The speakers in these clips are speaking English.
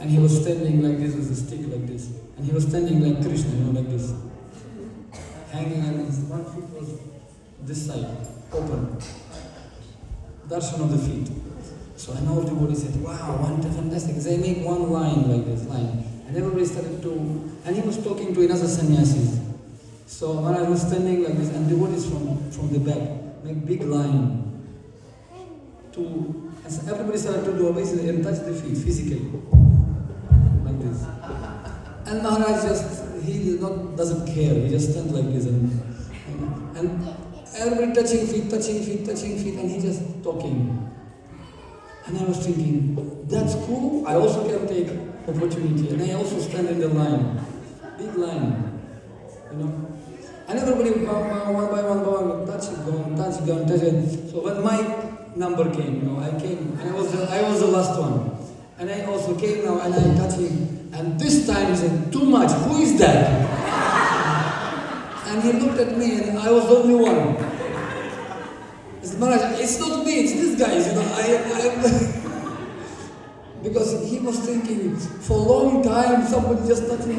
and he was standing like this with a stick like this. And he was standing like Krishna, like this. Hanging, and his one foot was this side, open. Darshan of the feet. So and all the devotees said, wow, fantastic. They make one line like this, line. And everybody started to, and he was talking to another sannyasis. So Maharaj was standing like this, and devotees from the back make big line. And so everybody started to do obviously and touch the feet physically. Like this. And Maharaj doesn't care, he just stands like this and everybody touching feet, and he just talking. And I was thinking, that's cool, I also can take opportunity, and I also stand in the line, big line, And everybody one by one, touch it. So when my number came, I came, and I was the last one. And I also came now, and I touched him, and this time he said, too much, who is that? And he looked at me, and I was the only one. I said, Maharaj, it's not me, it's these guys, because he was thinking, for a long time, somebody just touched me.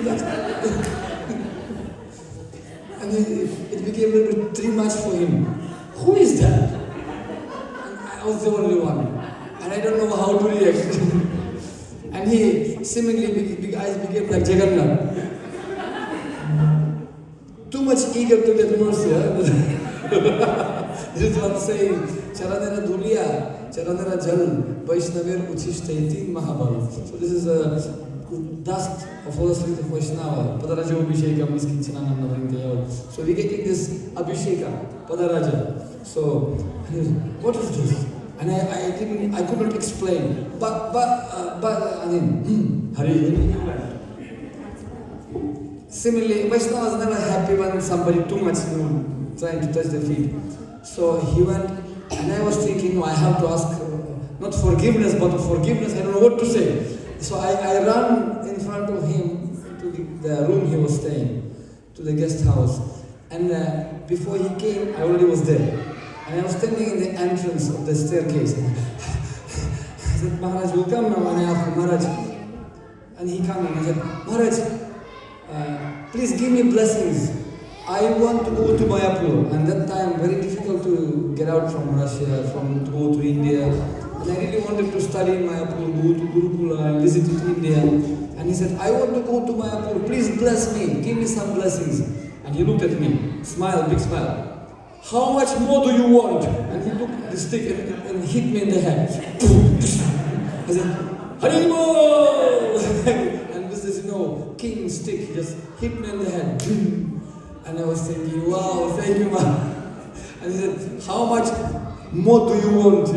And it became a little bit too much for him. Who is that? And I was the only one. And I don't know how to react. And he seemingly, big eyes became like Jagannath. Too much eager to get mercy. This is what I'm saying. Charanera Dulia, Charanera Jal, Vaishnavir Uchishtaiti Mahabal. So this is a dust of all the street of Vaishnava. Padaraja Abhisheka, Miskin Chanananda Vrinkayal. So we get this Abhisheka, Padaraja. So, and he was, what is this? And I couldn't explain. But, I mean, Hari. Similarly, Vaishnava is never happy when somebody too much, trying to touch the feet. So he went, and I was thinking, I have to ask, not forgiveness, but forgiveness, I don't know what to say. So I ran in front of him to the room he was staying, to the guest house. And before he came, I already was there. And I was standing in the entrance of the staircase. I said, Maharaj will come now. And I asked Maharaj. And he came and I said, Maharaj, please give me blessings. I want to go to Mayapur. And that time, very difficult to get out from Russia, to go to India. And I really wanted to study in Mayapur, go to Gurukula and visit India. And he said, I want to go to Mayapur. Please bless me. Give me some blessings. And he looked at me, smiled, big smile. How much more do you want? And he took the stick and hit me in the head. I said, Haribol! And this is, king stick, just hit me in the head. And I was thinking, wow, thank you, man. And he said, how much more do you want,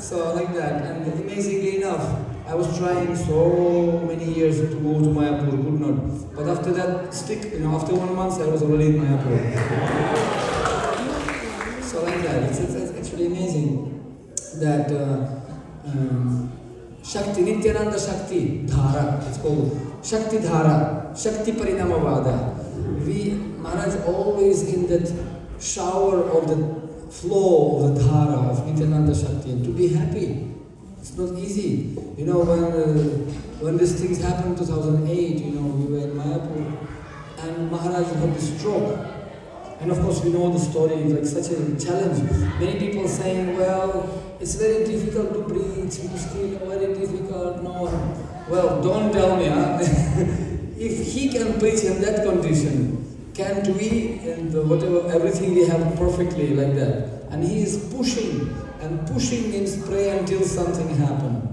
So like that. And amazingly enough, I was trying so many years to go to Mayapur, could not. But after that stick, after 1 month, I was already in Mayapur. So like that, it's actually amazing that Shakti, Nityananda Shakti Dhara, it's called Shakti Dhara, Shakti Parinamavada. Maharaj always in that shower of the flow of the Dhara of Nityananda Shakti, and to be happy, it's not easy. When these things happened in 2008, we were in Mayapur, and Maharaj had a stroke. And of course, we know the story, it's like such a challenge. Many people saying, well, it's very difficult to preach, very difficult, no. Well, don't tell me, If he can preach in that condition, can't we, and whatever, everything we have perfectly like that. And he is pushing, and pushing means pray until something happens.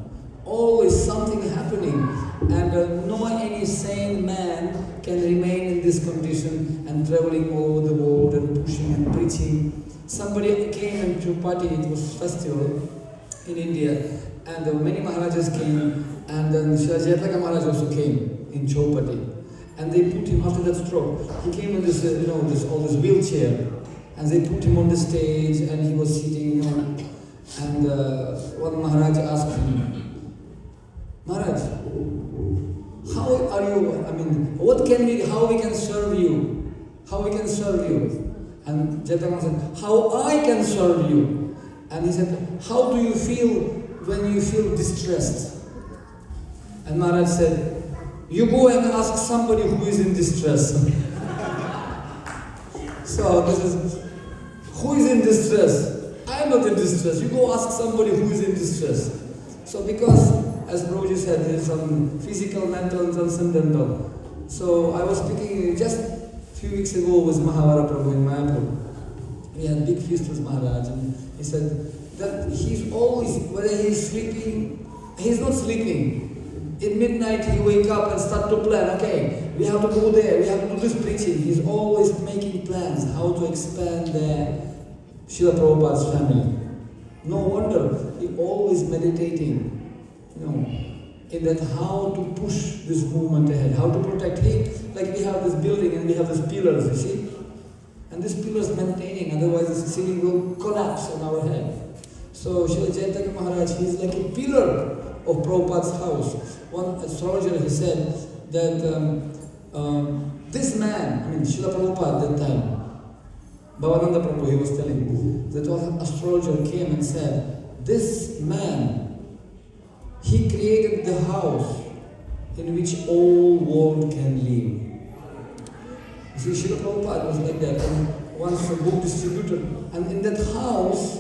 Always something happening. And no any sane man can remain in this condition and traveling all over the world and pushing and preaching. Somebody came in Jayapataka, it was festival in India, and many Maharajas came, and then HH Japayaptaka Maharaj also came in Jayapataka. And they put him after that stroke. He came in this, this wheelchair, and they put him on the stage, and he was sitting, and one Maharaj asked him, Maharaj, how are you? How we can serve you? How we can serve you? And Jayapataka said, how I can serve you? And he said, how do you feel when you feel distressed? And Maharaj said, you go and ask somebody who is in distress. So this is, who is in distress? I am not in distress. You go ask somebody who is in distress. So because, as Prabhuji said, there is some physical, mental, and transcendental. So I was speaking just a few weeks ago with Mahavara Prabhu in Mayapur. We had a big feast with Maharaj, and he said that he's always, whether he's sleeping, he's not sleeping. In midnight he wake up and start to plan, okay, we have to go there, we have to do this preaching. He's always making plans how to expand the Srila Prabhupada's family. No wonder he always meditating, in that how to push this movement ahead, how to protect. Like we have this building and we have these pillars, you see? And this pillars maintaining, otherwise the ceiling will collapse on our head. So Srila Jayapataka Maharaj, he is like a pillar of Prabhupada's house. One astrologer, he said that this man, Srila Prabhupada at that time, Bhavananda Prabhu, he was telling, that one astrologer came and said, this man, he created the house in which all world can live. You see, Srila Prabhupada was like that, and once a book distributor, and in that house,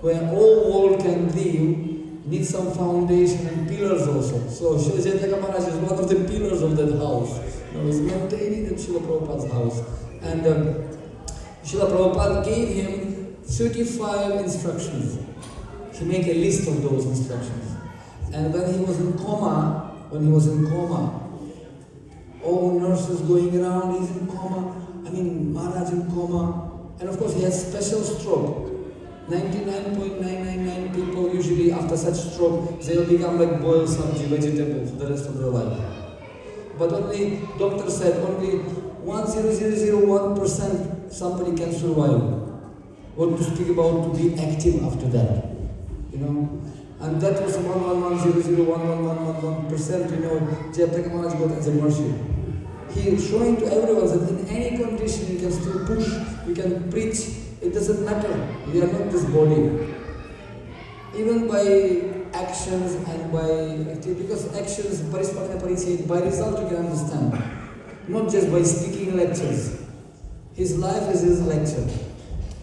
where all world can live, needs some foundation and pillars also. So Srila Jayapataka Maharaj is one of the pillars of that house. He's maintaining the Srila Prabhupada's house. And Srila Prabhupada gave him 35 instructions. He made a list of those instructions. And when he was in coma, all nurses going around, he's in coma. Maharaj in coma. And of course he had special stroke. 99.999 people usually after such stroke, they'll become like boiled sabji, vegetables for the rest of their life. But only, doctor said, only 1.0001% somebody can survive. What to speak about to be active after that, And that was 1.1001111%, Jayapataka Maharaj got as a mercy. He is showing to everyone that in any condition you can still push, you can preach. It doesn't matter. We are not this body. Even by actions and by activity, because actions, by result you can understand. Not just by speaking lectures. His life is his lecture.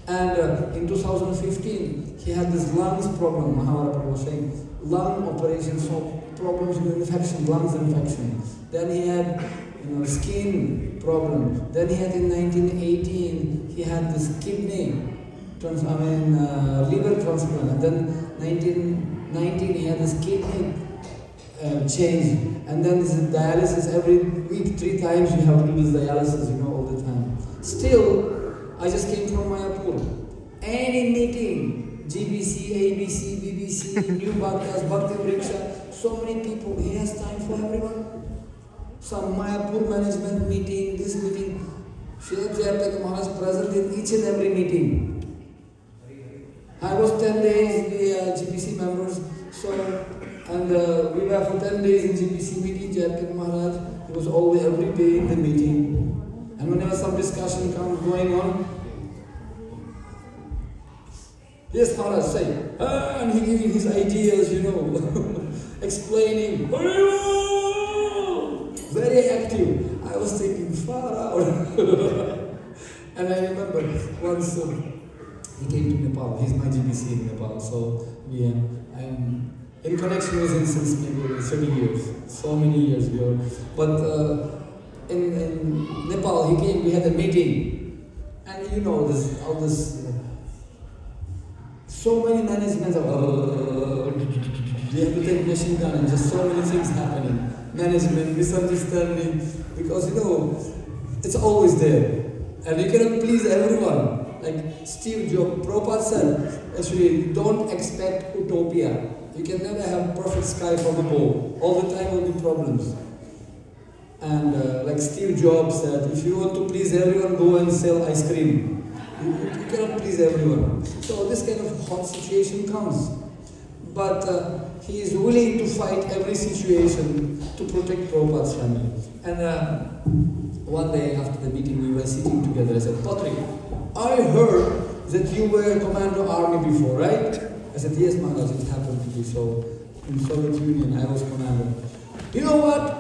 And in 2015, he had this lungs problem, Mahavara Prabhu was saying, lung operation, so problems with infection, lungs infection. Then he had skin problem. Then he had in 1918, he had this kidney, liver transplant. And then 1919, he had this kidney change. And then this is dialysis every week, 3 times you have to do this dialysis, all the time. Still, I just came from Mayapur. Any meeting, GBC, ABC, BBC, New Bhaktas, Bhakti Vriksha, so many people, he has time for everyone. Some Mayapur management meeting, this meeting, Srila Jayapataka Maharaj present in each and every meeting. I was 10 days, the GBC members, and we were for 10 days in GBC meeting, Jayapataka Maharaj, he was always every day in the meeting. And whenever some discussion going on, yes, Maharaj say, and he giving his ideas, explaining, very active. I was thinking, far out. And I remember once he came to Nepal. He's my GBC in Nepal, so I'm in connection with him since maybe 30 years, so many years ago. But in Nepal, he came. We had a meeting, and all this. So many managements we have to take machine gun and just so many things happening. Management, misunderstanding, because it's always there. And you cannot please everyone. Like Steve Jobs, Prabhupada said, actually, don't expect utopia. You can never have perfect sky from above. All the time will be problems. And like Steve Jobs said, if you want to please everyone, go and sell ice cream. You cannot please everyone. So this kind of hot situation comes. But he is willing to fight every situation to protect Prabhupada's family. And one day after the meeting, we were sitting together. I said, Patri, I heard that you were Commando Army before, right? I said, yes, Maharaj, it happened to be so. In Soviet Union, I was Commander. You know what?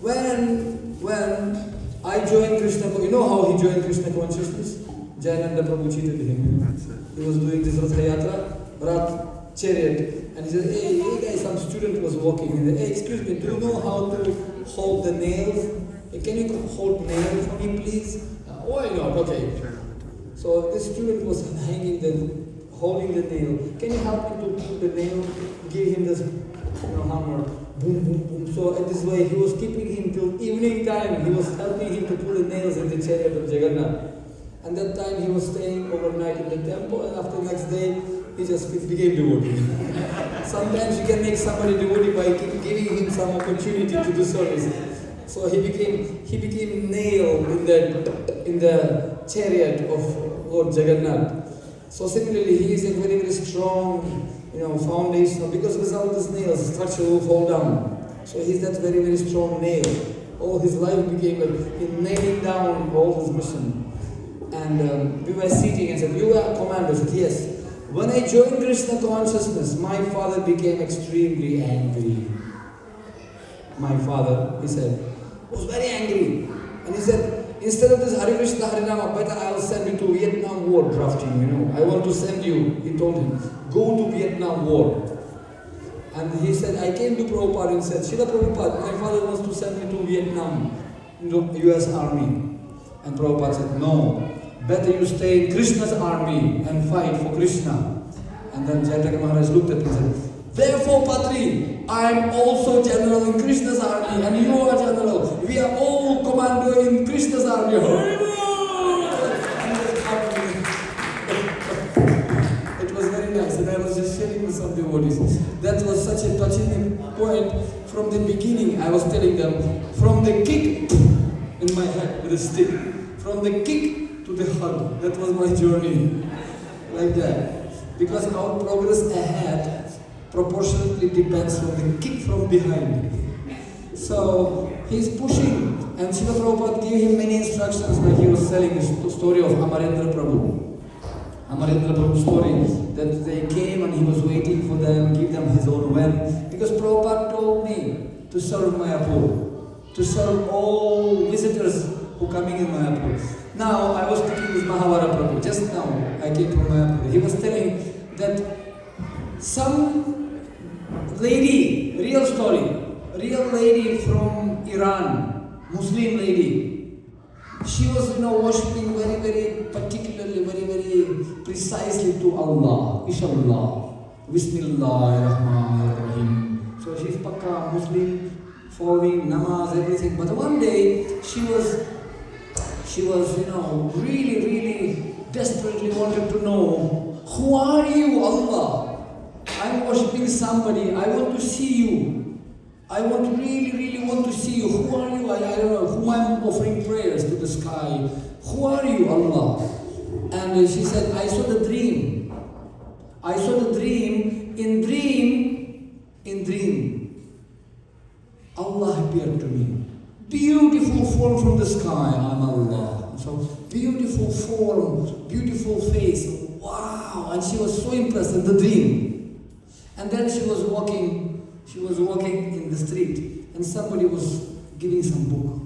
When I joined Krishna, you know how he joined Krishna consciousness? Jayananda Prabhu cheated him. He was doing this Ratha Yatra, Rath chariot, and he said, hey guys, some student was walking, and he said, hey, excuse me, do you know how to hold the nails? Hey, can you hold nails for me, please? Why not? Okay. So this student was holding the nail. Can you help me to put the nail? Give him this hammer. Boom, boom, boom. So in this way, he was keeping him till evening time. He was helping him to put the nails in the chariot of Jagannath. And that time he was staying overnight in the temple, and after the next day, he just became devotee. Sometimes you can make somebody devotee by giving him some opportunity to do service. So he became nailed in the chariot of Lord Jagannath. So similarly, he is a very, very strong, foundation. Because without these nails, the structure will fall down. So he's that very, very strong nail. All his life became in nailing down all his mission. And we were sitting and said, you are commander. I said, yes. When I joined Krishna consciousness, my father became extremely angry. My father, he said, was very angry. And he said, instead of this Hare Krishna, Hare Rama, better I'll send you to Vietnam War drafting, I want to send you, he told him, go to Vietnam War. And he said, I came to Prabhupada and said, Srila Prabhupada, my father wants to send me to Vietnam, US Army. And Prabhupada said, no, better you stay in Krishna's army and fight for Krishna. And then Jayapataka Maharaj looked at him and said, therefore, Patri, I am also general in Krishna's army, and you are general. We are all commando in Krishna's army. It was very nice, and I was just sharing with some devotees. That was such a touching point. From the beginning, I was telling them, from the kick in my head with a stick, from the kick to the hug. That was my journey, like that. Because our progress ahead proportionately depends on the kick from behind. So he's pushing, and Srila Prabhupada gave him many instructions when he was telling the story of Amarendra Prabhu. Amarendra Prabhu's story, that they came and he was waiting for them, give them his own well. Because Prabhupada told me to serve Mayapur, to serve all visitors who are coming in Mayapur. Now, I was speaking with Mahavara Prabhu, just now I came from Mayapur. He was telling that some lady, real lady from Iran, Muslim lady, she was, worshipping very, very particularly, very, very precisely to Allah, Ishallah, Bismillahirrahmanirrahim. So she's Pakka Muslim, following namaz, everything. But one day, she was, really, really desperately wanted to know, who are you, Allah? I'm worshipping somebody, I want to see you. I really want to see you. Who are you? I don't know. Who I'm offering prayers to the sky? Who are you, Allah? And she said, I saw the dream. I saw the dream. In dream, Allah appeared to me. Beautiful form from the sky, I'm Allah. So beautiful form, beautiful face. Wow! And she was so impressed in the dream. And then she was walking in the street, and somebody was giving some book.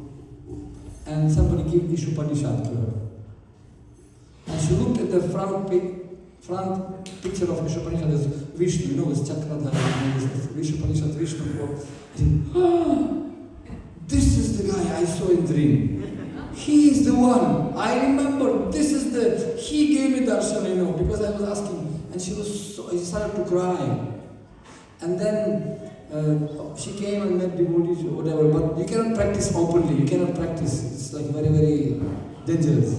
And somebody gave Ishupanishad to her. And she looked at the front picture of Ishupanishad as Vishnu, it's Chakradhara, Ishupanishad Vishnu. This is the guy I saw in dream. He is the one. I remember, he gave me darshan, because I was asking. And she started to cry. And then she came and met devotees or whatever, but you cannot practice openly, you cannot practice, it's like very, very dangerous.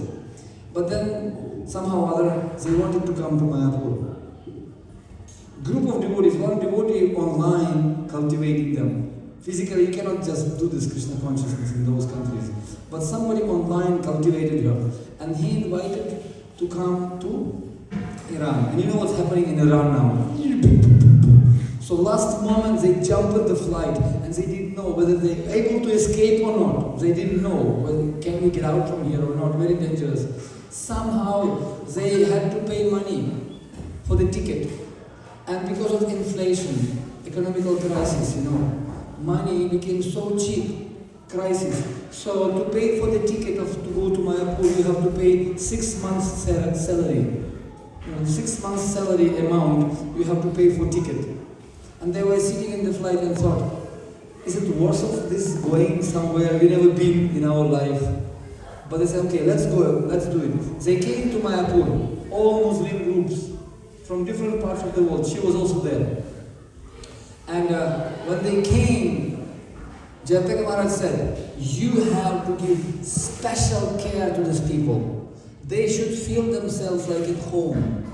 But then somehow or other, they wanted to come to Mayapur. Group of devotees, one devotee online cultivating them. Physically, you cannot just do this Krishna consciousness in those countries. But somebody online cultivated her, and he invited to come to Iran. And you know what's happening in Iran now? So last moment they jumped the flight, and they didn't know whether they were able to escape or not. They didn't know whether can we get out from here or not. Very dangerous. Somehow they had to pay money for the ticket, and because of inflation, economical crisis, money became so cheap, crisis. So to pay for the ticket to go to Mayapur, you have to pay 6 months salary. 6 months salary amount you have to pay for ticket. And they were sitting in the flight and thought, is it worth of this going somewhere we never been in our life? But they said, okay, let's go, let's do it. They came to Mayapur, all Muslim groups from different parts of the world. She was also there. And when they came, Jayapataka Maharaj said, you have to give special care to these people. They should feel themselves like at home.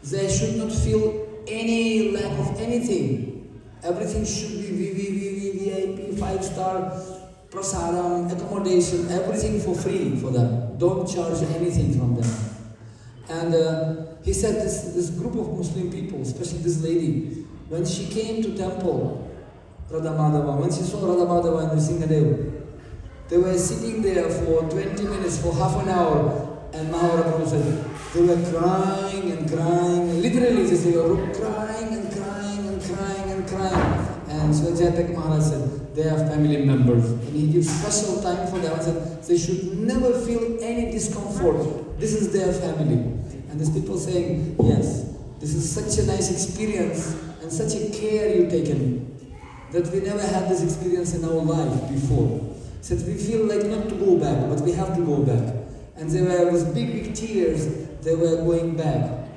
They should not feel any lack of anything. Everything should be VIP, 5-star, prasadam, accommodation, everything for free for them. Don't charge anything from them. And he said this group of Muslim people, especially this lady, when she came to temple, Radha Madhava, when she saw Radha Madhava and Nrsingadev, they were sitting there for 20 minutes, for half an hour, and Maharaja said, they were crying and crying, literally they were crying and crying and crying and crying. And so Jayapataka Maharaj said, they are family members. And he gives special time for them and said, they should never feel any discomfort. This is their family. And these people saying, yes, this is such a nice experience and such a care you've taken that we never had this experience in our life before. So we feel like not to go back, but we have to go back. And they were with big tears, they were going back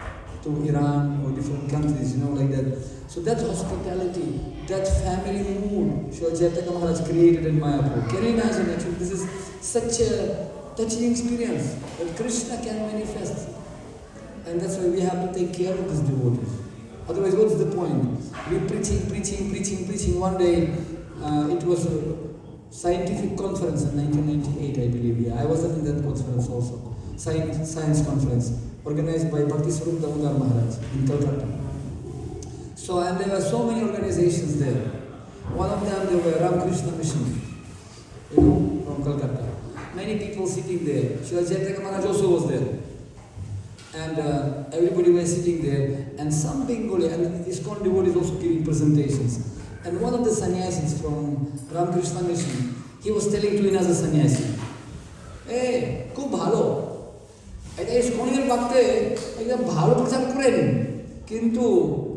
to Iran or different countries, like that. So that hospitality, that family mood, Jayapataka Maharaj created in Mayapur. Can you imagine? Actually, this is such a touching experience that Krishna can manifest. And that's why we have to take care of these devotees. Otherwise, what's the point? We preaching. One day, it was a scientific conference in 1998, I believe. Yeah, I was in that conference also. Science conference, organized by Patri Prabhu Maharaj in Calcutta. So, and there were so many organizations there. One of them, there were Ramakrishna Mission, from Calcutta. Many people sitting there. Jayapataka Maharaj also was there. And everybody was sitting there. And some Bengali, and ISKCON devotees also giving presentations. And one of the sannyasis from Ramakrishna Mission, he was telling to another sannyasi, hey, খুব ভালো এটা ইসকনের ভক্তে একদম ভালো প্রচার করেন কিন্তু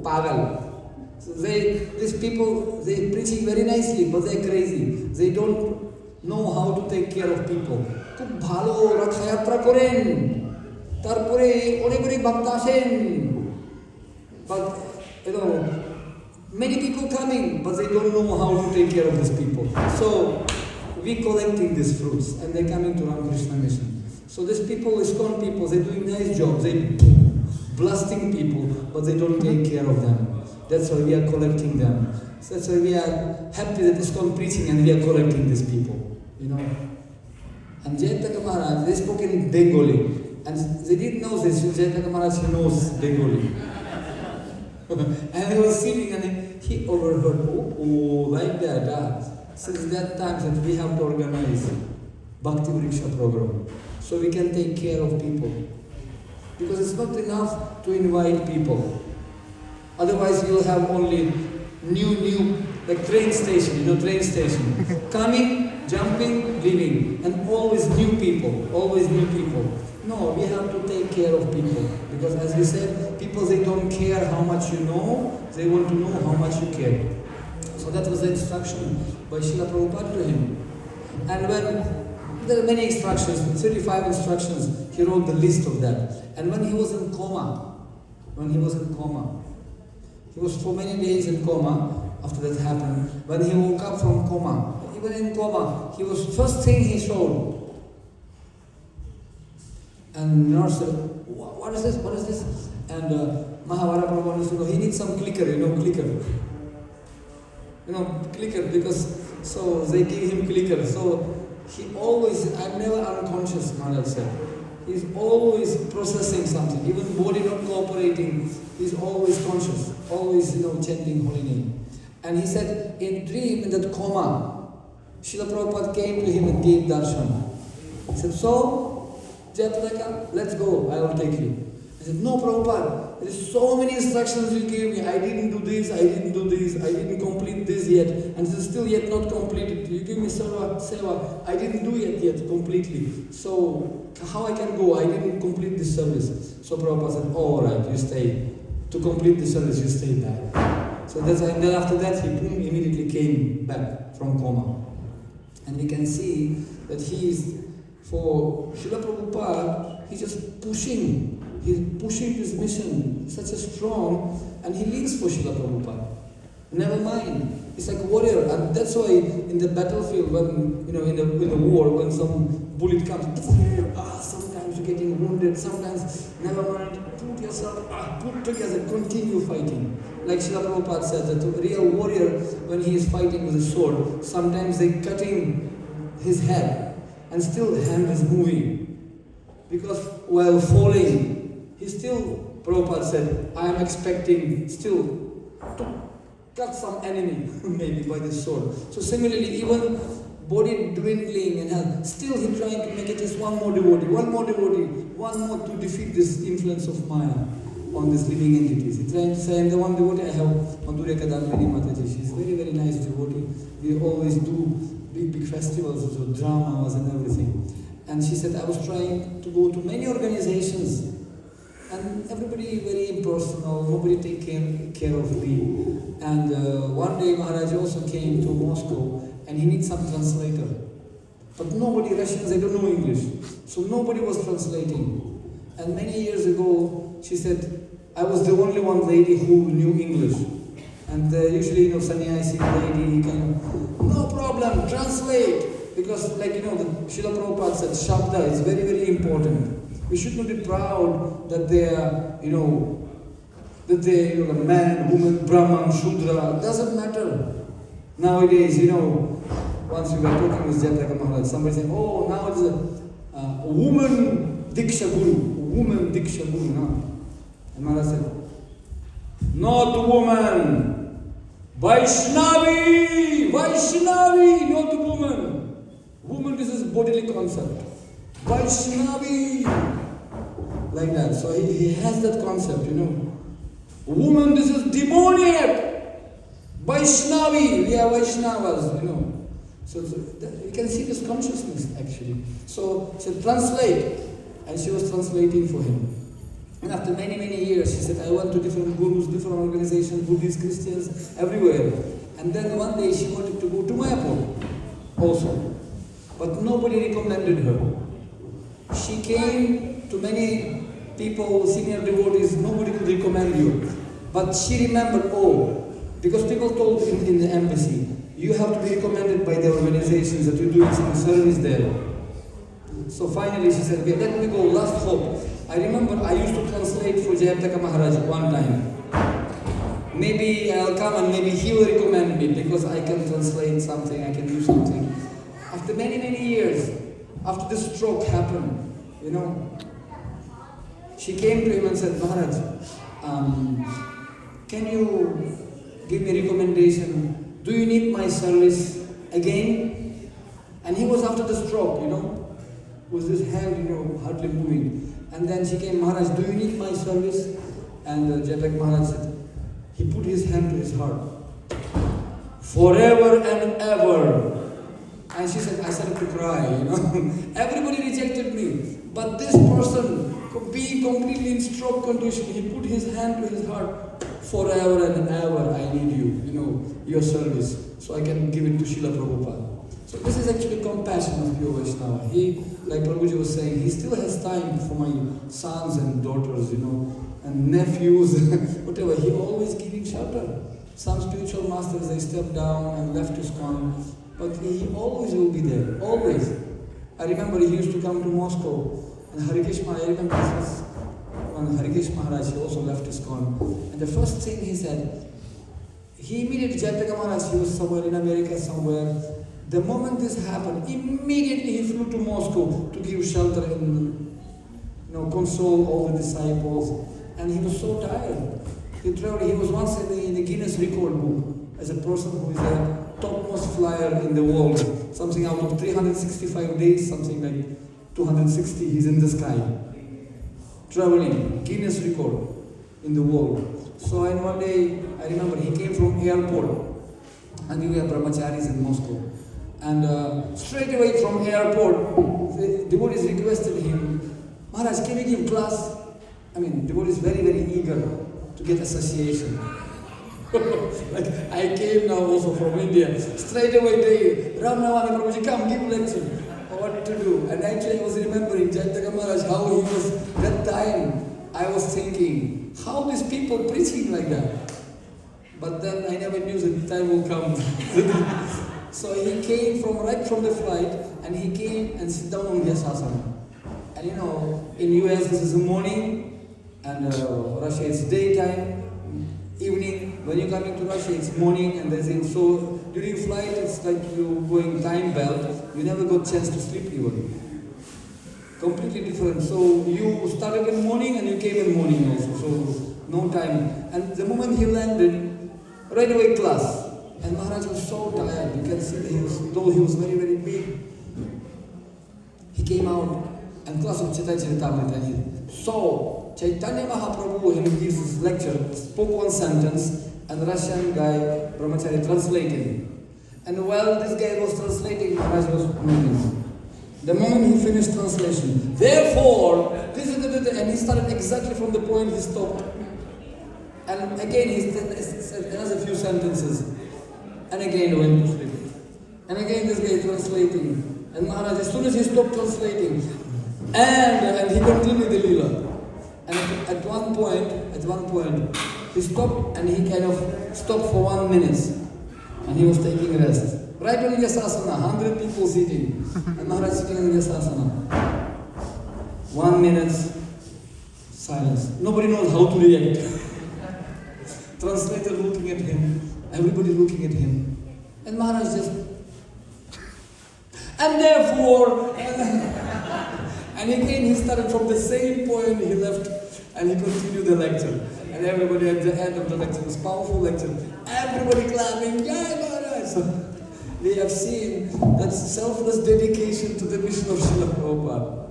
পাগল these people they preaching very nicely but they crazy, they don't know how to take care of people. খুব ভালো রথযাত্রা করেন তারপরে অনেক ভক্ত আসেন, but many people coming but they don't know how to take care of these people. So we collecting these fruits and they're coming to Ramakrishna Mission. So these people, ISKCON people, they're doing nice jobs, they blasting people, but they don't take care of them. That's why we are collecting them. So that's why we are happy that ISKCON preaching and we are collecting these people, And Jayapataka Maharaj, they spoke in Bengali, and they didn't know this. Jayapataka Maharaj knows Bengali. And he was sitting and he overheard, like that. Since that time that we have to organize Bhakti Vriksha program, so we can take care of people. Because it's not enough to invite people. Otherwise you'll have only new, like train station, train station. Coming, jumping, leaving. And always new people. No, we have to take care of people. Because as we said, people, they don't care how much you know, they want to know how much you care. So that was the instruction by Srila Prabhupada to him. And when there are many instructions, 35 instructions, he wrote the list of that. And when he was in coma, he was for many days in coma after that happened. When he woke up from coma, even in coma, he was first thing he showed. And nurse said, what is this? And Mahavara Prabhu said, he needs some clicker, clicker, because, so they gave him clicker. So he always, I'm never unconscious, Maharaj said. He's always processing something, even body not cooperating, he's always conscious, always, chanting holy name. And he said, in dream, in that coma, Srila Prabhupada came to him and gave darshan. He said, so, Jayapataka, let's go, I will take you. He said, no, Prabhupada, there's so many instructions you gave me. I didn't do this, I didn't do this, I didn't complete this yet, and it's still yet not completed. You give me seva, I didn't do it yet completely. So how I can go? I didn't complete this service. So Prabhupada said, all right, you stay. To complete the service, you stay back. So that's why, and then after that, he immediately came back from coma. And we can see that he is, for Srila Prabhupada, he's just pushing his mission, such a strong, and he lives for Srila Prabhupada. Never mind. He's like a warrior, and that's why in the battlefield, when in the war, when some bullet comes, sometimes you're getting wounded, sometimes never mind. Put yourself, put together, continue fighting. Like Srila Prabhupada said, that a real warrior, when he is fighting with a sword, sometimes they cutting his head, and still the hand is moving, because while falling, he still, Prabhupada said, I am expecting still to cut some enemy, maybe by the sword. So similarly, even body dwindling and health, still he trying to make it just one more devotee, one more to defeat this influence of Maya on these living entities. He's trying to say, I'm the one devotee, I have Madhurya Kadambini Mataji. She's very, very nice devotee. We always do big festivals, so dramas and everything. And she said, I was trying to go to many organizations, and everybody very impersonal, nobody take care of me. And one day Maharaj also came to Moscow, and he needs some translator. But nobody, Russians, they don't know English. So nobody was translating. And many years ago, she said, I was the only one lady who knew English. And usually, sannyasi lady, no problem, translate. Because the Srila Prabhupada said, Shabda is very, very important. We should not be proud that they are, man, woman, Brahman, Shudra, doesn't matter. Nowadays, once we were talking with Jayapataka Maharaj, somebody said, oh, now it's a woman Diksha Guru, no? And Maharaj said, not woman, Vaishnavi, not woman. Woman, this is bodily concept. Vaishnavi, like that. So he has that concept, Woman, this is demoniac. Vaishnavi, we are Vaishnavas, So you can see this consciousness actually. So she said, translate. And she was translating for him. And after many, many years, she said, I went to different gurus, different organizations, Buddhists, Christians, everywhere. And then one day she wanted to go to Mayapur also. But nobody recommended her. She came to many people, senior devotees, nobody could recommend you. But she remembered, because people told in the embassy, you have to be recommended by the organizations that you're doing some service there. So finally she said, okay, let me go, last hope. I remember I used to translate for Jayapataka Maharaja one time. Maybe I'll come and maybe he will recommend me because I can translate something, I can do something. After many, many years, after the stroke happened, she came to him and said, Maharaj, can you give me a recommendation? Do you need my service again? And he was after the stroke, with his hand, hardly moving. And then she came, Maharaj, do you need my service? And Jayapataka Maharaj said, he put his hand to his heart. Forever and ever. And she said, I started to cry, Everybody rejected me. But this person, being completely in stroke condition, he put his hand to his heart. Forever and ever, I need you, your service. So I can give it to Srila Prabhupada. So this is actually compassion of pure Vaishnava. He, like Prabhuji was saying, he still has time for my sons and daughters, and nephews, whatever. He always giving shelter. Some spiritual masters, they stepped down and left ISKCON, but he always will be there, always. I remember he used to come to Moscow, and Harikesh Maharaj, I remember this was when Harikesh Maharaj, he also left ISKCON. And the first thing he said, he immediately, Jayapataka Maharaj, he was somewhere in America, somewhere. The moment this happened, immediately he flew to Moscow to give shelter and console all the disciples. And he was so tired. He traveled. He was once in the Guinness record book as a person who is the topmost flyer in the world. Something out of 365 days, something like 260, he's in the sky. Traveling, Guinness record. in the world. So and one day, I remember he came from airport, and we were brahmacharis in Moscow. And straight away from airport, the devotees requested him, Maharaj, can you give class? I mean, devotees very, very eager to get association. Like I came now also from India, straight away they, Ram Navami Prabhuji, come give lecture. What to do? And actually I was remembering Jayapataka Maharaj, how he was, that time I was thinking, how these people preaching like that? But then I never knew that the time will come. So he came right from the flight, and he came and sit down on Vyasa. And you know, in US this is the morning, and Russia it's daytime. Evening, when you're coming to Russia, it's morning, and so during flight, it's like you going time belt. You never got chance to sleep even. Completely different. So you started in morning and you came in morning also. So no time. And the moment he landed, right away class. And Maharaj was so tired. You can see that though he was very, very big. He came out and class of Chaitanya Charitamrita. So Chaitanya Mahaprabhu, when he gives his lecture, spoke one sentence, and Russian guy, Brahmachari, translated. And while this guy was translating, Maharaj was moving. The moment he finished translation, therefore, and he started exactly from the point he stopped. And again he said another few sentences. And again went to sleep. And again this guy translating. And Maharaj, as soon as he stopped translating, and he continued the lila. And at one point, he stopped and he kind of stopped for 1 minute. And he was taking rest. Right on Vyasasana, 100 people sitting. And Maharaj sitting in Vyasasana. 1 minute silence. Nobody knows how to react. Translator looking at him, everybody looking at him. And Maharaj just... And therefore... And again he started from the same point he left, and he continued the lecture. And everybody at the end of the lecture, this powerful lecture, everybody clapping, Jai Maharaj! So we have seen that selfless dedication to the mission of Srila Prabhupada.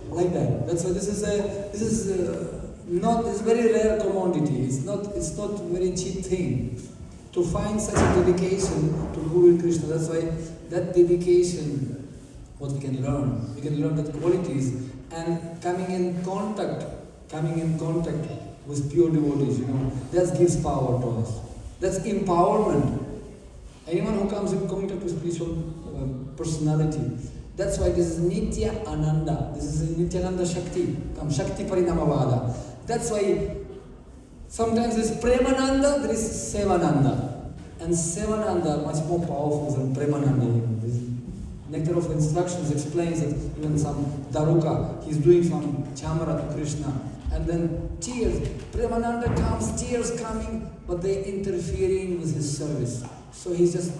Like that. That's why this is a very rare commodity. It's not a very cheap thing. To find such a dedication to Guru Krishna, that's why that dedication, what we can learn that qualities, and coming in contact with pure devotees, that gives power to us. That's empowerment. Anyone who comes in contact with spiritual personality, that's why this is Nitya Ananda. This is Nityananda Shakti, Shakti Parinamavada. That's why sometimes there's Premananda, there is Sevananda. And Sevananda much more powerful than Premananda. This Nectar of Instructions explains that even some Daruka, he's doing some Chamara to Krishna. And then tears, Premananda comes, tears coming, but they're interfering with his service. So he's just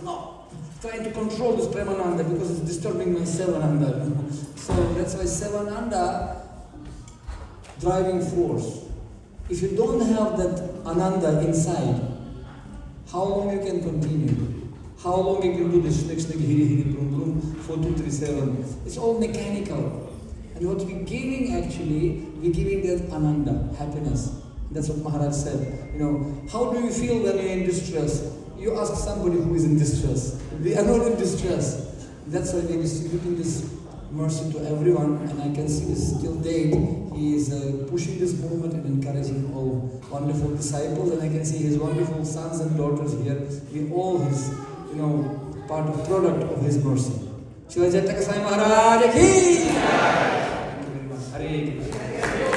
trying to control this Premananda because it's disturbing my Sevananda. So that's why Sevananda, driving force. If you don't have that Ananda inside, how long you can continue? How long you can do this shnik shnik hiri hiri brum brum 4237? It's all mechanical. And what we're giving actually, we're giving that Ananda, happiness. That's what Maharaj said. How do you feel when you're in distress? You ask somebody who is in distress. We are not in distress. That's why we're distributing this mercy to everyone, and I can see this till date. He is pushing this movement and encouraging all wonderful disciples, and I can see his wonderful sons and daughters here. We all his, product of his mercy. HH Japayaptaka Swami Maharaja ki